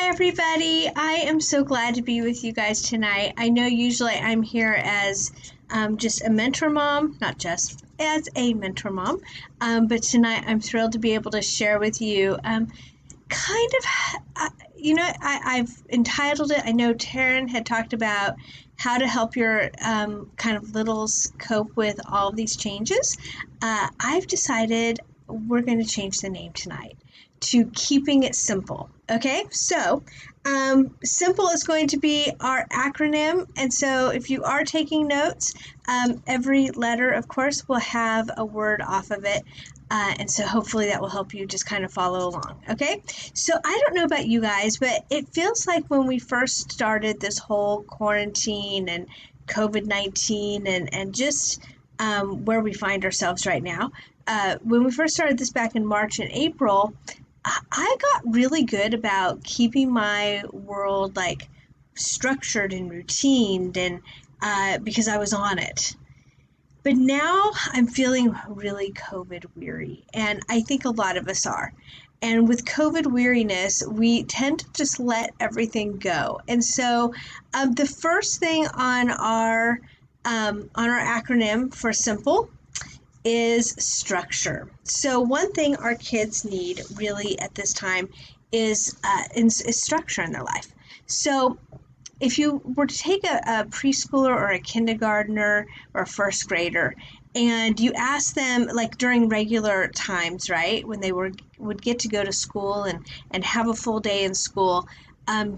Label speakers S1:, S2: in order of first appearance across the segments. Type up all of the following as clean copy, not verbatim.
S1: Hi, everybody. I am so glad to be with you guys tonight. I know usually I'm here as just a mentor mom, not just as a mentor mom, but tonight I'm thrilled to be able to share with you kind of, I've entitled it. I know Taryn had talked about how to help your kind of littles cope with all of these changes. I've decided we're going to change the name tonight to Keeping It Simple. Okay, so simple is going to be our acronym. And so if you are taking notes, every letter, of course, will have a word off of it. And so hopefully that will help you just kind of follow along. Okay, so I don't know about you guys, but it feels like when we first started this whole quarantine and COVID-19 and just where we find ourselves right now, when we first started this back in March and April, I got really good about keeping my world like structured and routined and because I was on it. But now I'm feeling really COVID weary, and I think a lot of us are. And with COVID weariness, we tend to just let everything go. And so, the first thing on our acronym for simple is structure. So one thing our kids need really at this time is structure in their life. So if you were to take a preschooler or a kindergartner or a first grader and you ask them like during regular times, right, when they would get to go to school and have a full day in school,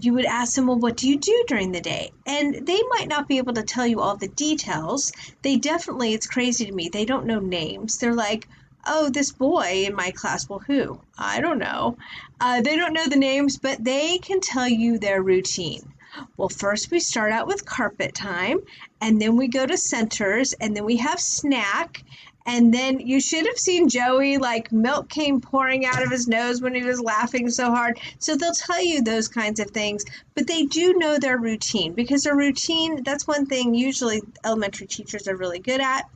S1: you would ask them, well, what do you do during the day? And they might not be able to tell you all the details. They definitely, it's crazy to me, they don't know names. They're like, oh, this boy in my class. Well, who? I don't know. They don't know the names, but they can tell you their routine. Well, first we start out with carpet time, and then we go to centers, and then we have snack, and then you should have seen Joey, like milk came pouring out of his nose when he was laughing so hard. So they'll tell you those kinds of things, but they do know their routine because their routine, that's one thing usually elementary teachers are really good at.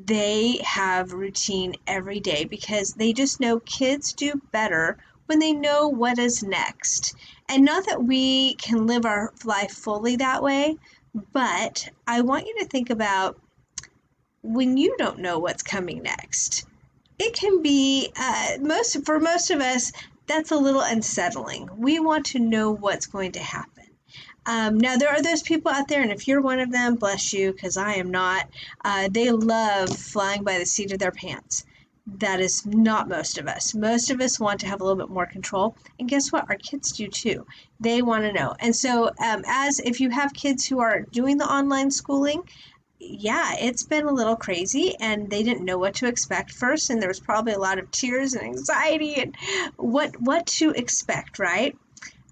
S1: They have routine every day because they just know kids do better when they know what is next. And not that we can live our life fully that way, but I want you to think about when you don't know what's coming next. It can be, for most of us, that's a little unsettling. We want to know what's going to happen. Now, there are those people out there, and if you're one of them, bless you, because I am not. They love flying by the seat of their pants. That is not most of us. Most of us want to have a little bit more control. And guess what? Our kids do too. They want to know. And so, as if you have kids who are doing the online schooling, yeah, it's been a little crazy and they didn't know what to expect first. And there was probably a lot of tears and anxiety and what to expect, right?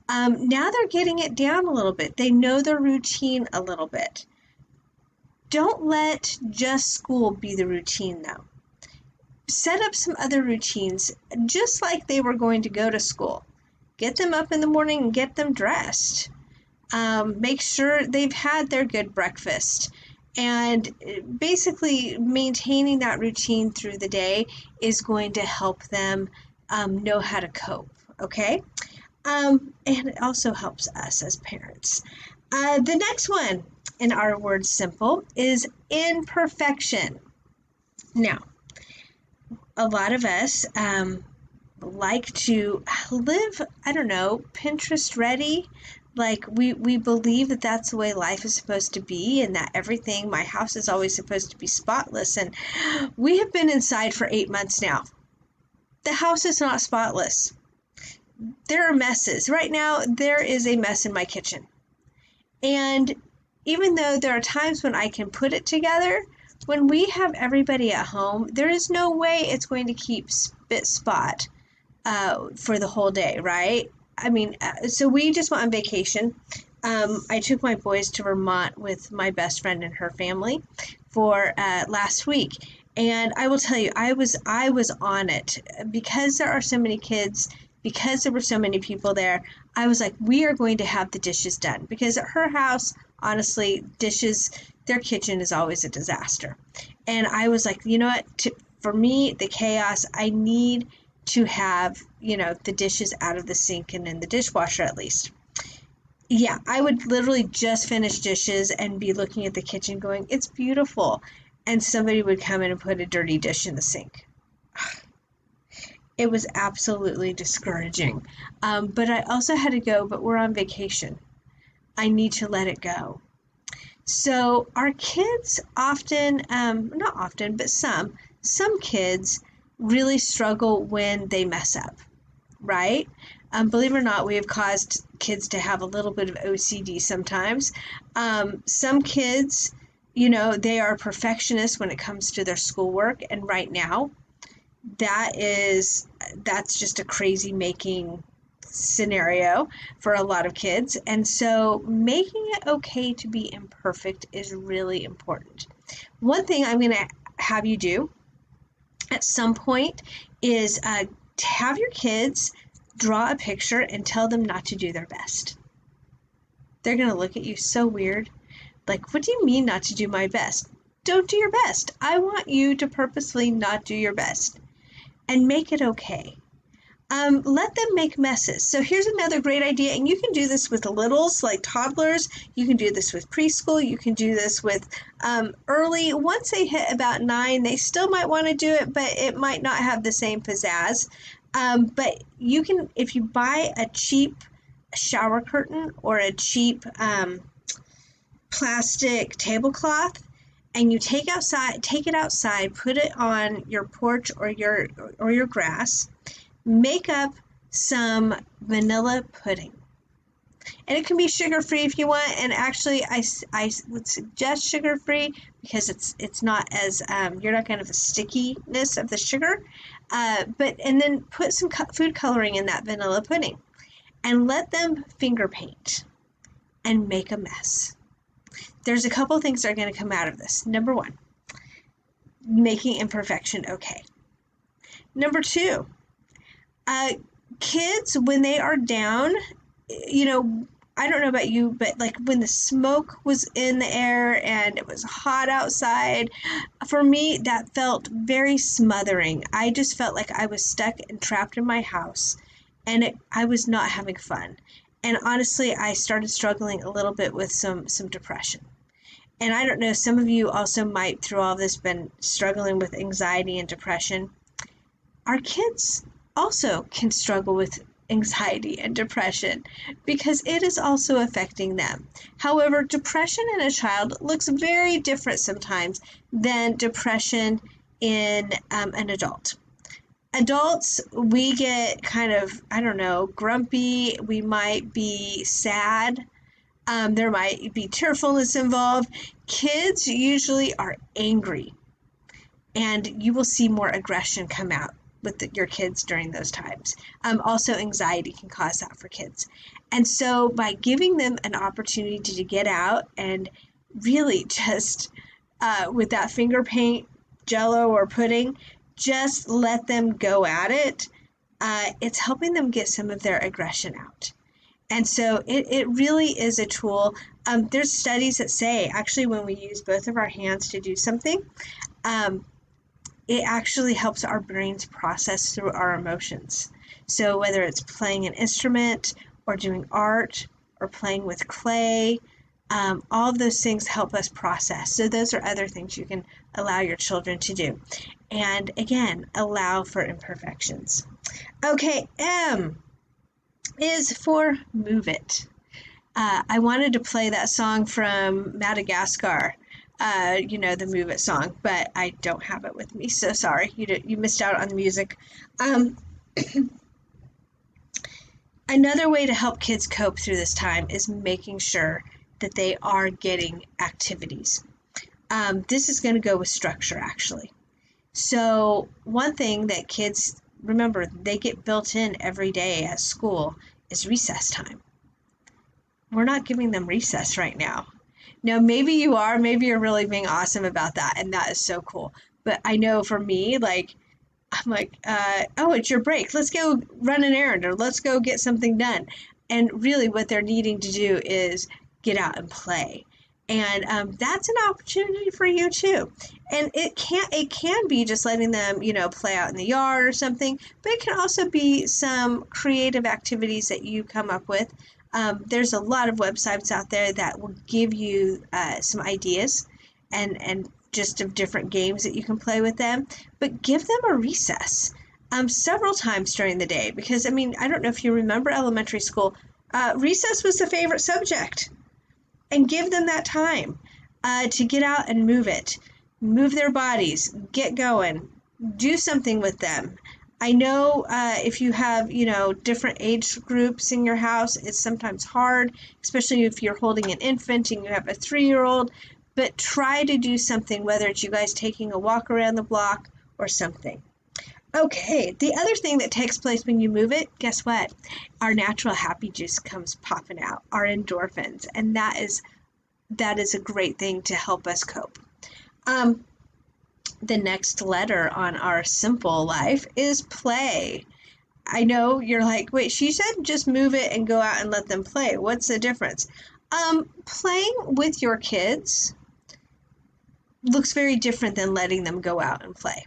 S1: Now they're getting it down a little bit. They know their routine a little bit. Don't let just school be the routine though. Set up some other routines just like they were going to go to school. Get them up in the morning and get them dressed. Make sure they've had their good breakfast. And basically maintaining that routine through the day is going to help them know how to cope, okay? And it also helps us as parents. The next one in our word simple is imperfection. Now, a lot of us like to live, I don't know, Pinterest ready. Like we believe that that's the way life is supposed to be and that everything, my house is always supposed to be spotless. And we have been inside for 8 months now. The house is not spotless. There are messes. Right now, there is a mess in my kitchen. And even though there are times when I can put it together, when we have everybody at home, there is no way it's going to keep spot for the whole day, right? I mean, so we just went on vacation. I took my boys to Vermont with my best friend and her family for last week. And I will tell you, I was on it because there are so many kids, because there were so many people there. I was like, we are going to have the dishes done because at her house, honestly, dishes, their kitchen is always a disaster. And I was like, you know what? For me, the chaos, I need to have, the dishes out of the sink and in the dishwasher at least. Yeah, I would literally just finish dishes and be looking at the kitchen going, it's beautiful. And somebody would come in and put a dirty dish in the sink. It was absolutely discouraging. But I also had to go, but we're on vacation. I need to let it go. So our kids often, not often, but some kids really struggle when they mess up, right? Believe it or not, we have caused kids to have a little bit of OCD sometimes. Some kids, they are perfectionists when it comes to their schoolwork, and right now, that's just a crazy making scenario for a lot of kids. And so making it okay to be imperfect is really important. One thing I'm going to have you do at some point is to have your kids draw a picture and tell them not to do their best. They're going to look at you so weird. Like, what do you mean not to do my best? Don't do your best. I want you to purposely not do your best and make it okay. Let them make messes. So here's another great idea, and you can do this with littles, like toddlers. You can do this with preschool. You can do this with early. Once they hit about 9, they still might want to do it, but it might not have the same pizzazz. But you can, if you buy a cheap shower curtain or a cheap plastic tablecloth, and you take it outside, put it on your porch or your grass. Make up some vanilla pudding. And it can be sugar-free if you want. And actually, I would suggest sugar-free because it's not as, you're not going to have the stickiness of the sugar. And then put some food coloring in that vanilla pudding. And let them finger paint and make a mess. There's a couple things that are going to come out of this. Number 1, making imperfection okay. Number 2, kids, when they are down, I don't know about you, but like when the smoke was in the air and it was hot outside, for me, that felt very smothering. I just felt like I was stuck and trapped in my house, and I was not having fun. And honestly, I started struggling a little bit with some depression. And I don't know, some of you also might, through all this, been struggling with anxiety and depression. Our kids also can struggle with anxiety and depression because it is also affecting them. However, depression in a child looks very different sometimes than depression in an adult. Adults, we get kind of, grumpy. We might be sad. There might be tearfulness involved. Kids usually are angry, and you will see more aggression come out with your kids during those times. Also, anxiety can cause that for kids. And so by giving them an opportunity to get out and really just with that finger paint, Jello or pudding, just let them go at it. It's helping them get some of their aggression out. And so it really is a tool. There's studies that say actually when we use both of our hands to do something, it actually helps our brains process through our emotions. So whether it's playing an instrument or doing art or playing with clay, all of those things help us process. So those are other things you can allow your children to do. And again, allow for imperfections. Okay, M is for Move It. I wanted to play that song from Madagascar, the Move It song, but I don't have it with me, so sorry. You missed out on the music. Another way to help kids cope through this time is making sure that they are getting activities. This is going to go with structure, actually. So one thing that kids, remember, they get built in every day at school is recess time. We're not giving them recess right now. Now, maybe you are. Maybe you're really being awesome about that, and that is so cool. But I know for me, I'm like, oh, it's your break. Let's go run an errand or let's go get something done. And really what they're needing to do is get out and play. And that's an opportunity for you too. And it can be just letting them, play out in the yard or something, but it can also be some creative activities that you come up with. There's a lot of websites out there that will give you some ideas and just of different games that you can play with them, but give them a recess several times during the day, because I don't know if you remember elementary school, recess was the favorite subject, and give them that time to get out and move their bodies, get going, do something with them. I know if you have, different age groups in your house, it's sometimes hard, especially if you're holding an infant and you have a 3-year-old, but try to do something, whether it's you guys taking a walk around the block or something. Okay, the other thing that takes place when you move it, guess what? Our natural happy juice comes popping out, our endorphins, and that is a great thing to help us cope. The next letter on our simple life is play. I know you're like, wait, she said just move it and go out and let them play. What's the difference? Playing with your kids looks very different than letting them go out and play.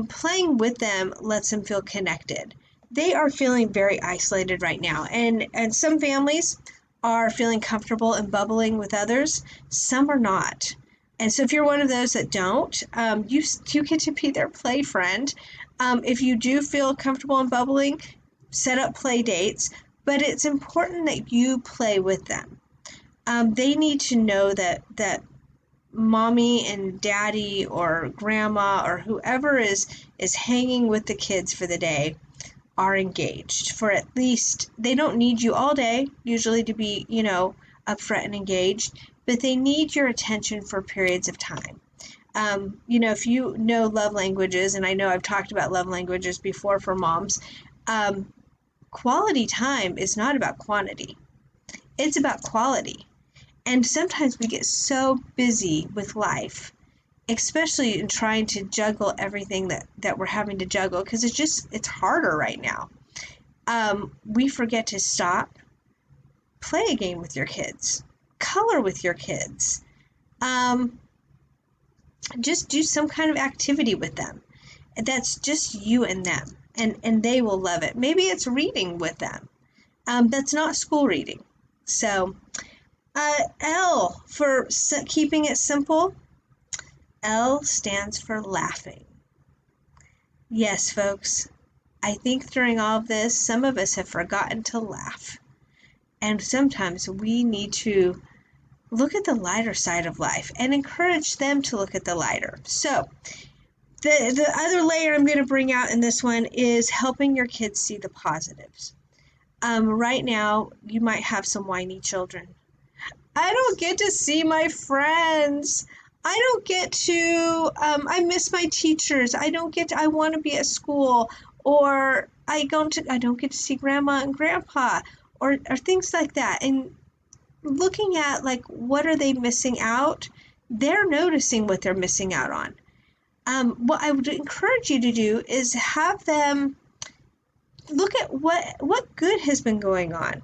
S1: Playing with them lets them feel connected. They are feeling very isolated right now, and some families are feeling comfortable and bubbling with others. Some are not. And so if you're one of those that don't, you get to be their play friend. If you do feel comfortable and bubbling, set up play dates, but it's important that you play with them. They need to know that mommy and daddy or grandma or whoever is hanging with the kids for the day are engaged for at least, they don't need you all day usually to be, upfront and engaged, but they need your attention for periods of time. If you know love languages, and I know I've talked about love languages before for moms, quality time is not about quantity. It's about quality. And sometimes we get so busy with life, especially in trying to juggle everything that we're having to juggle, because it's harder right now. We forget to stop, play a game with your kids, color with your kids, just do some kind of activity with them. That's just you and them, and they will love it. Maybe it's reading with them. That's not school reading. So, L for keeping it simple. L stands for laughing. Yes, folks, I think during all of this, some of us have forgotten to laugh. And sometimes we need to look at the lighter side of life and encourage them to look at the lighter. So, the other layer I'm going to bring out in this one is helping your kids see the positives. Right now, you might have some whiny children. I don't get to see my friends. I don't get to, I miss my teachers. I want to be at school, or I don't get to see grandma and grandpa, or things like that. And looking at like, what are they missing out? They're noticing what they're missing out on. What I would encourage you to do is have them look at what good has been going on.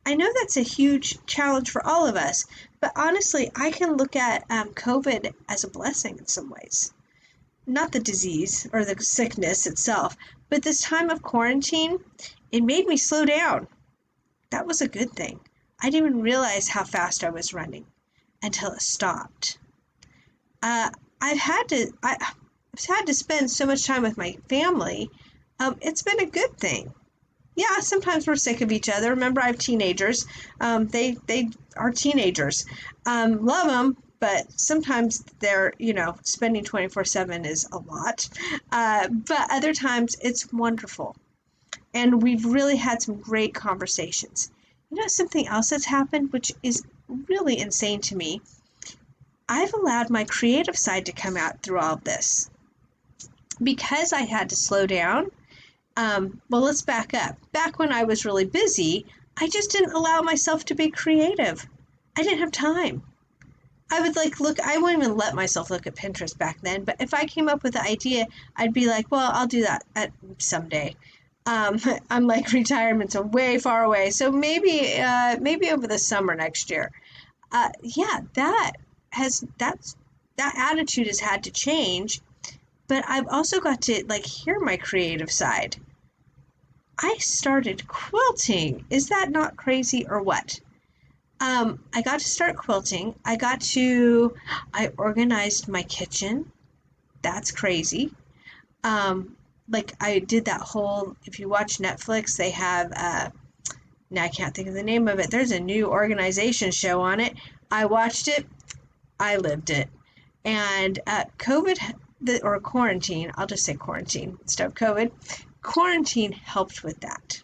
S1: I know that's a huge challenge for all of us, but honestly, I can look at COVID as a blessing in some ways. Not the disease or the sickness itself, but this time of quarantine, it made me slow down. That was a good thing. I didn't even realize how fast I was running until it stopped. I've had to spend so much time with my family. It's been a good thing. Yeah, sometimes we're sick of each other. Remember, I have teenagers. They are teenagers. Love them, but sometimes they're, spending 24/7 is a lot. But other times it's wonderful. And we've really had some great conversations. Something else that's happened, which is really insane to me. I've allowed my creative side to come out through all of this. Because I had to slow down, let's back up. Back when I was really busy, I just didn't allow myself to be creative. I didn't have time. I would I wouldn't even let myself look at Pinterest back then, but if I came up with an idea, I'd be like, well, I'll do that someday. I'm like, retirement's way far away, so maybe over the summer next year. Yeah, that attitude has had to change. But I've also got to like hear my creative side. I started quilting. Is that not crazy or what? I got to start quilting. I organized my kitchen. That's crazy. Like I did that whole, if you watch Netflix, they have, now I can't think of the name of it. There's a new organization show on it. I watched it. I lived it. And COVID, or quarantine, I'll just say quarantine instead of COVID, quarantine helped with that.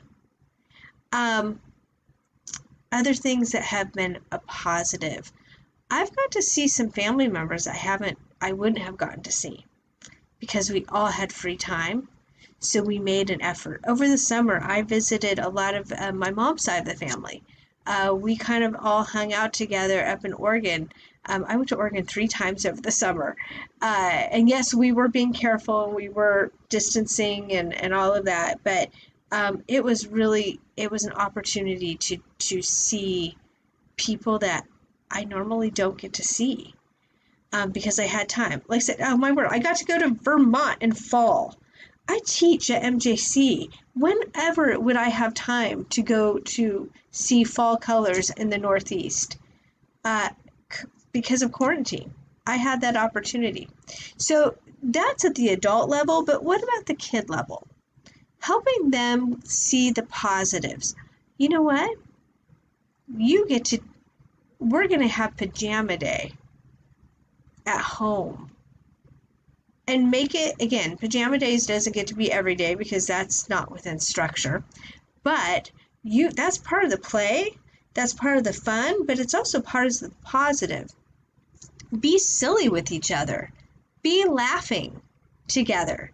S1: Um, Other things that have been a positive. I've got to see some family members I wouldn't have gotten to see because we all had free time. So we made an effort. Over the summer, I visited a lot of my mom's side of the family. We kind of all hung out together up in Oregon. I went to Oregon 3 times over the summer. And yes, we were being careful. We were distancing and all of that. But it was an opportunity to see people that I normally don't get to see because I had time. Like I said, oh my word, I got to go to Vermont in fall. I teach at MJC. Whenever would I have time to go to see fall colors in the Northeast? Uh, because of quarantine, I had that opportunity. So that's at the adult level, but what about the kid level? Helping them see the positives. You know what? You get to, we're going to have pajama day at home and make it, again, pajama days doesn't get to be every day because that's not within structure, but that's part of the play, that's part of the fun, but it's also part of the positive. Be silly with each other, be laughing together.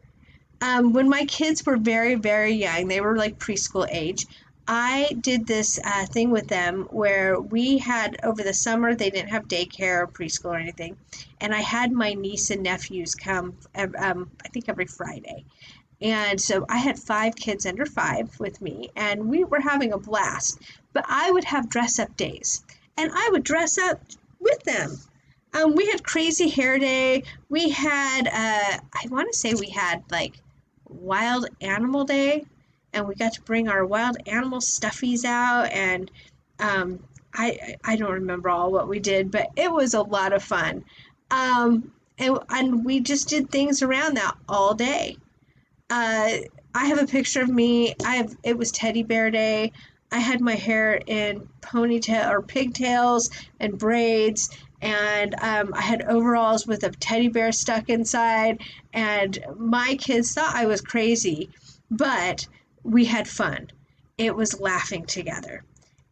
S1: When my kids were very, very young, they were like preschool age, I did this thing with them where we had, over the summer, they didn't have daycare or preschool or anything, and I had my niece and nephews come, I think every Friday. And so I had 5 kids under 5 with me, and we were having a blast. But I would have dress up days, and I would dress up with them. We had crazy hair day. We had, I want to say we had like wild animal day, and we got to bring our wild animal stuffies out. And I don't remember all what we did, but it was a lot of fun. And we just did things around that all day. I have a picture of me. It was Teddy Bear Day. I had my hair in ponytail or pigtails and braids, and I had overalls with a teddy bear stuck inside. And my kids thought I was crazy, but we had fun. It was laughing together.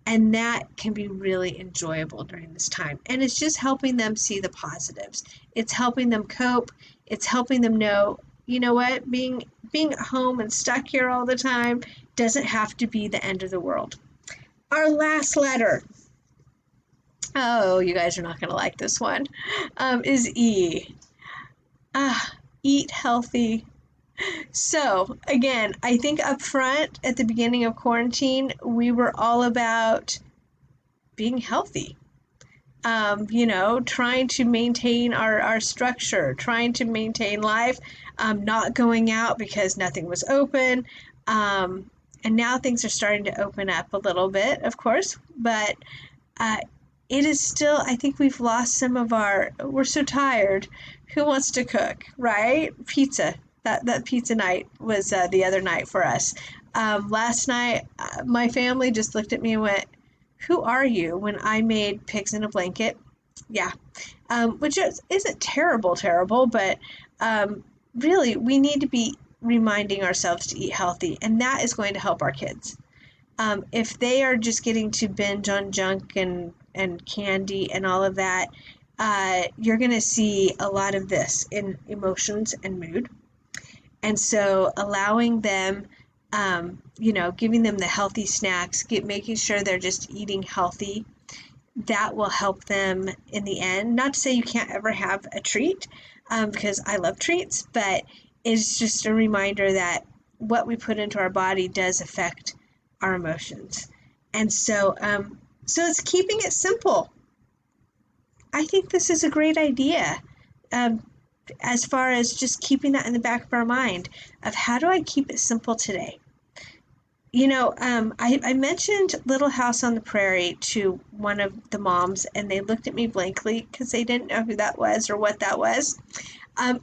S1: And that can be really enjoyable during this time. And it's just helping them see the positives. It's helping them cope. It's helping them know, you know what, being at home and stuck here all the time doesn't have to be the end of the world. Our last letter, oh, you guys are not going to like this one, is E. Eat healthy. So, again, I think up front at the beginning of quarantine, we were all about being healthy. Trying to maintain our structure, trying to maintain life, not going out because nothing was open. And now things are starting to open up a little bit, of course, but it is still, I think we've lost some of we're so tired. Who wants to cook, right? Pizza. That pizza night was the other night for us. Last night, my family just looked at me and went, who are you, when I made pigs in a blanket? Yeah. Which isn't terrible, but really, we need to be reminding ourselves to eat healthy, and that is going to help our kids. If they are just getting to binge on junk and candy and all of that, you're going to see a lot of this in emotions and mood. And so allowing them, giving them the healthy snacks, making sure they're just eating healthy, that will help them in the end. Not to say you can't ever have a treat, because I love treats, but it's just a reminder that what we put into our body does affect our emotions. And so it's keeping it simple. I think this is a great idea. Um, as far as just keeping that in the back of our mind of how do I keep it simple today? I mentioned Little House on the Prairie to one of the moms, and they looked at me blankly because they didn't know who that was or what that was.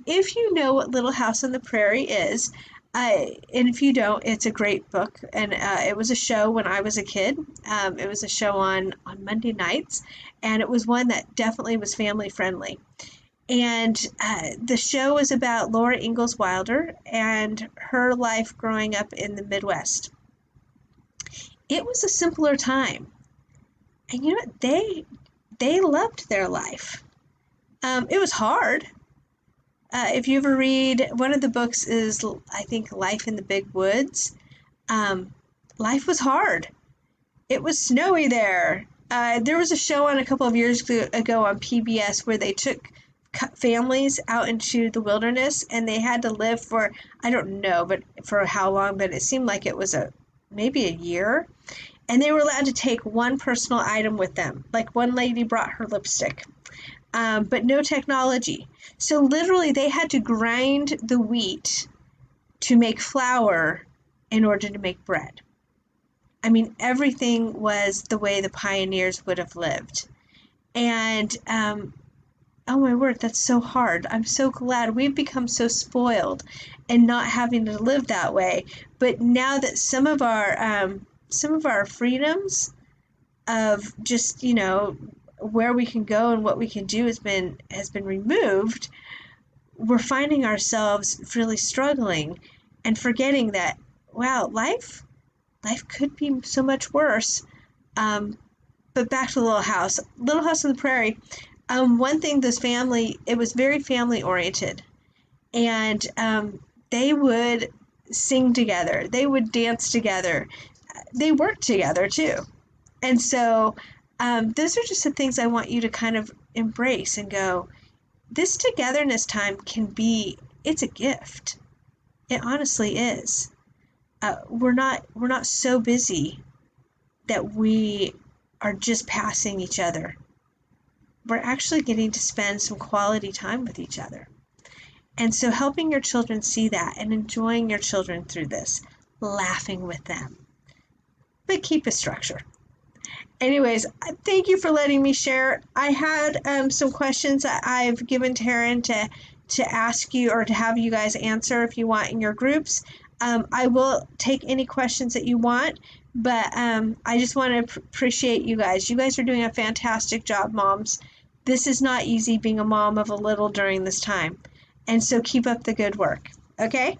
S1: If you know what Little House on the Prairie is, and if you don't, it's a great book, and it was a show when I was a kid. It was a show on Monday nights, and it was one that definitely was family friendly. And the show was about Laura Ingalls Wilder and her life growing up in the Midwest. It was a simpler time, and you know what? They loved their life. It was hard. If you ever read, one of the books is, I think, Life in the Big Woods. Um, Life was hard. It was snowy there. There was a show on a couple of years ago on PBS where they took families out into the wilderness and they had to live for, I don't know, but for how long, but it seemed like it was maybe a year. And they were allowed to take one personal item with them. Like one lady brought her lipstick, but no technology. So literally, they had to grind the wheat to make flour in order to make bread. I mean, everything was the way the pioneers would have lived. And oh my word, that's so hard. I'm so glad we've become so spoiled and not having to live that way. But now that some of our freedoms of just where we can go and what we can do has been removed, we're finding ourselves really struggling and forgetting that wow, life could be so much worse. But back to Little House on the Prairie. One thing, it was very family oriented, and they would sing together, they would dance together, they worked together too. And so those are just the things I want you to kind of embrace and go, this togetherness time it's a gift. It honestly is. We're not so busy that we are just passing each other. We're actually getting to spend some quality time with each other. And so helping your children see that and enjoying your children through this, laughing with them. But keep a structure. Anyways, thank you for letting me share. I had some questions that I've given Taryn to ask you or to have you guys answer if you want in your groups. I will take any questions that you want, but I just want to appreciate you guys. You guys are doing a fantastic job, moms. This is not easy being a mom of a little during this time. And so keep up the good work. Okay?